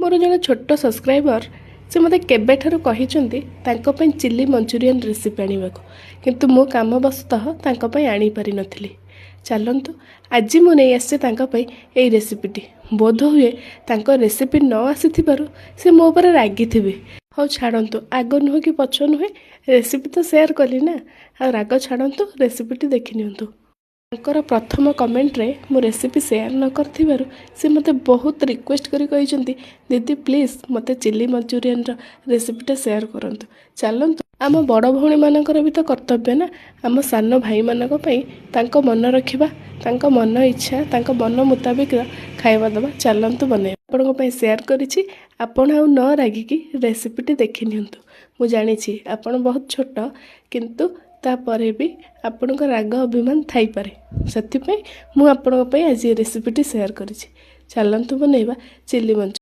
मोर जड़े छोट सब्सक्राइबर से मत केबेठारु कहिचंती तांको पई चिल्ली मंचूरियन रेसिपी आनिबा को किंतु मो काम वशतः तांको पई आनी पारि नथिली। चलंतु आज मु नहीं आसे तांको पई एई रेसिपीटी। बोध हुए तांको रेसिपी न आसीथिबारु से मो पर रागी थिबे। हौ छाड़ंतु, आग नुह कि पछ नुहे, रेसिपी तो शेयर कली ना, आ राग छाड़ंतु, रेसिपीटी देखि नियंतु। तांकर प्रथम कमेंट रे मो रेसिपी शेयर न करथिबारु से मते बहुत रिक्वेस्ट करी कहिसंती दीदी प्लीज मते चिल्ली मंचूरियन रो रेसिपीटा शेयर करंतु। चलंतु आम बड़ भौणी मानकर भी तो कर्तव्य ना, आम सान भाई मानक पई तांको मन रखिबा, तांको मन इच्छा तांको मन मुताबिक खाଇବା दबा। चलंतु बने आपनको पई शेयर करिछि, आपण आ न रागिकी रेसिपीटी देखि नियंतु। मु जानिछि आपण बहुत छोट किंतु तापरे भी आपण राग अभिमान थाई पारे, से मु आपण आज रेसिपीटी शेयर करिछि। चलंतु बनैबा चिल्ली मंचूरियन।